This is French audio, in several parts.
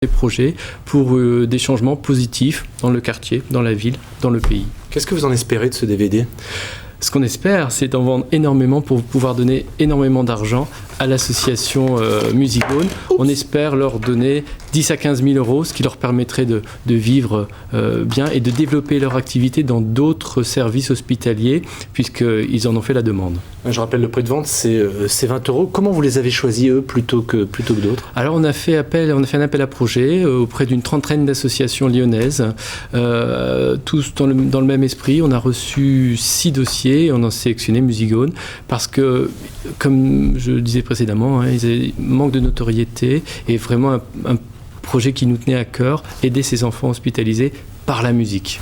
des projets pour des changements positifs dans le quartier, dans la ville, dans le pays. Qu'est-ce que vous en espérez de ce DVD ? Ce qu'on espère, c'est d'en vendre énormément pour pouvoir donner énormément d'argent à l'association Musicone. On espère leur donner 10 à 15 000 euros, ce qui leur permettrait de vivre bien et de développer leur activité dans d'autres services hospitaliers, puisqu'ils en ont fait la demande. Je rappelle, le prix de vente, c'est 20 euros. Comment vous les avez choisis, eux, plutôt que d'autres ? Alors, on a fait un appel à projet auprès d'une trentaine d'associations lyonnaises, tous dans le même esprit. On a reçu 6 dossiers. On a sélectionné Musicone parce que, comme je le disais précédemment, ils manquent de notoriété et vraiment un projet qui nous tenait à cœur, aider ces enfants hospitalisés par la musique.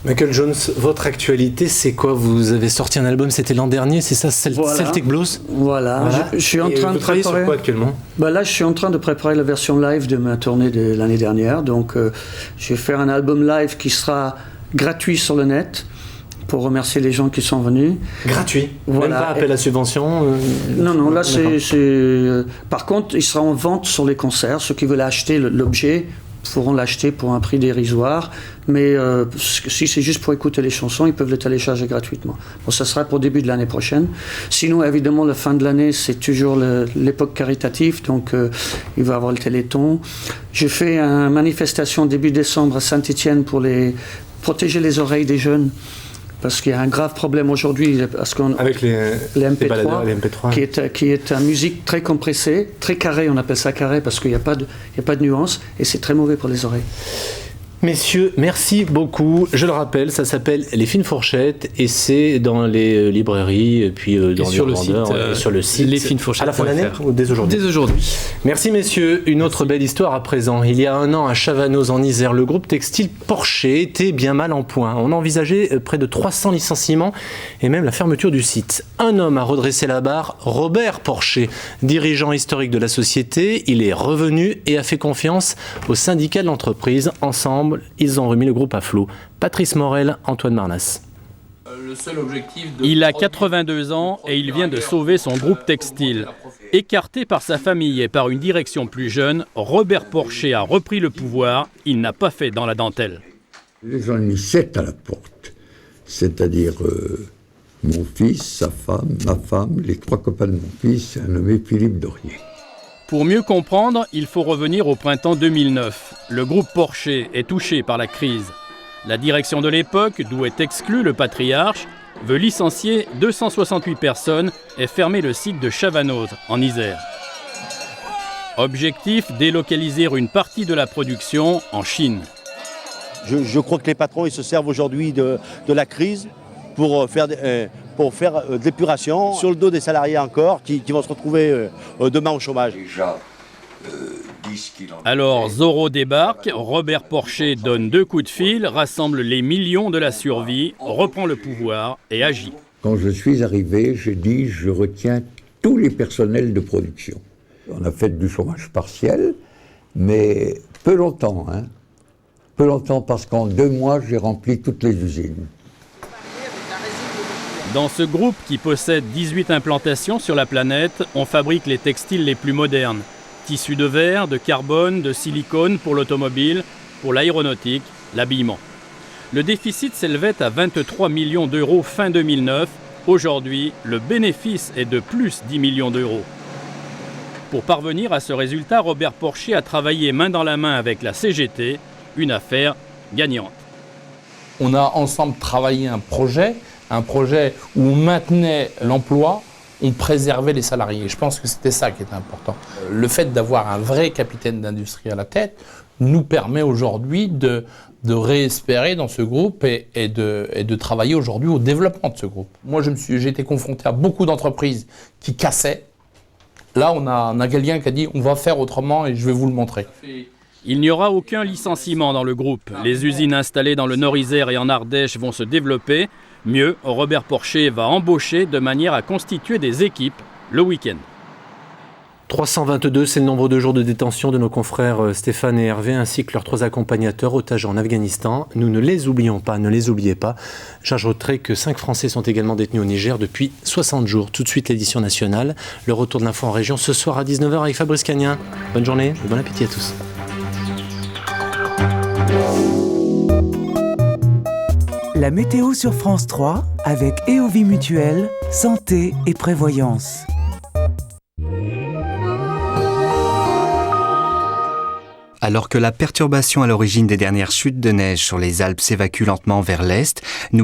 Michael Jones, votre actualité, c'est quoi ? Vous avez sorti un album, c'était l'an dernier, c'est ça, Celtic Blues ? Voilà. Je suis en train de préparer... sur quoi actuellement ? Là, je suis en train de préparer la version live de ma tournée de l'année dernière. Donc, je vais faire un album live qui sera gratuit sur le net, pour remercier les gens qui sont venus. Gratuit. Voilà. Même pas appel à subvention. Non, là par contre, il sera en vente sur les concerts. Ceux qui veulent acheter l'objet pourront l'acheter pour un prix dérisoire. Mais si c'est juste pour écouter les chansons, ils peuvent le télécharger gratuitement. Bon, ça sera pour début de l'année prochaine. Sinon, évidemment, la fin de l'année, c'est toujours l'époque caritative. Donc, il va y avoir le Téléthon. Je fais une manifestation début décembre à Saint-Étienne pour protéger les oreilles des jeunes. Parce qu'il y a un grave problème aujourd'hui avec les MP3, qui est une musique très compressée, très carrée, on appelle ça carré parce qu'il n'y a pas de nuance et c'est très mauvais pour les oreilles. Messieurs, merci beaucoup. Je le rappelle, ça s'appelle Les Fines Fourchettes et c'est dans les librairies et puis dans sur le site Les Fines Fourchettes. À la fin de l'année ou dès aujourd'hui ? Dès aujourd'hui. Merci messieurs. Une autre belle histoire à présent. Il y a un an à Chavanoz en Isère, le groupe textile Porcher était bien mal en point. On envisageait près de 300 licenciements et même la fermeture du site. Un homme a redressé la barre, Robert Porcher, dirigeant historique de la société. Il est revenu et a fait confiance au syndicat de l'entreprise. Ensemble, ils ont remis le groupe à flot. Patrice Morel, Antoine Marnas. Il a 82 ans et il vient de sauver son groupe textile. Écarté par sa famille et par une direction plus jeune, Robert Porcher a repris le pouvoir. Il n'a pas fait dans la dentelle. Les gens ont mis 7 à la porte, c'est-à-dire mon fils, sa femme, ma femme, les 3 copains de mon fils, un nommé Philippe Dorier. Pour mieux comprendre, il faut revenir au printemps 2009. Le groupe Porcher est touché par la crise. La direction de l'époque, d'où est exclu le patriarche, veut licencier 268 personnes et fermer le site de Chavanoz, en Isère. Objectif, délocaliser une partie de la production en Chine. Je crois que les patrons ils se servent aujourd'hui de la crise pour faire de l'épuration sur le dos des salariés encore qui vont se retrouver demain au chômage. Alors Zorro débarque, Robert Porcher donne 2 coups de fil, rassemble les millions de la survie, reprend le pouvoir et agit. Quand je suis arrivé, j'ai dit je retiens tous les personnels de production. On a fait du chômage partiel, mais peu longtemps. Peu longtemps parce qu'en 2 mois, j'ai rempli toutes les usines. Dans ce groupe qui possède 18 implantations sur la planète, on fabrique les textiles les plus modernes. Tissus de verre, de carbone, de silicone pour l'automobile, pour l'aéronautique, l'habillement. Le déficit s'élevait à 23 millions d'euros fin 2009. Aujourd'hui, le bénéfice est de plus 10 millions d'euros. Pour parvenir à ce résultat, Robert Porcher a travaillé main dans la main avec la CGT, une affaire gagnante. On a ensemble travaillé un projet où on maintenait l'emploi, on préservait les salariés. Je pense que c'était ça qui était important. Le fait d'avoir un vrai capitaine d'industrie à la tête nous permet aujourd'hui de réespérer dans ce groupe et de travailler aujourd'hui au développement de ce groupe. Moi, j'ai été confronté à beaucoup d'entreprises qui cassaient. Là, on a quelqu'un qui a dit « on va faire autrement et je vais vous le montrer ». Il n'y aura aucun licenciement dans le groupe. Les usines installées dans le Nord-Isère et en Ardèche vont se développer. Mieux, Robert Porcher va embaucher de manière à constituer des équipes le week-end. 322, c'est le nombre de jours de détention de nos confrères Stéphane et Hervé, ainsi que leurs 3 accompagnateurs otages en Afghanistan. Nous ne les oublions pas, ne les oubliez pas. J'ajouterai que 5 Français sont également détenus au Niger depuis 60 jours. Tout de suite, l'édition nationale. Le retour de l'info en région ce soir à 19h avec Fabrice Cagnin. Bonne journée et bon appétit à tous. La météo sur France 3 avec EOVie Mutuelle, santé et prévoyance. Alors que la perturbation à l'origine des dernières chutes de neige sur les Alpes s'évacue lentement vers l'est, nous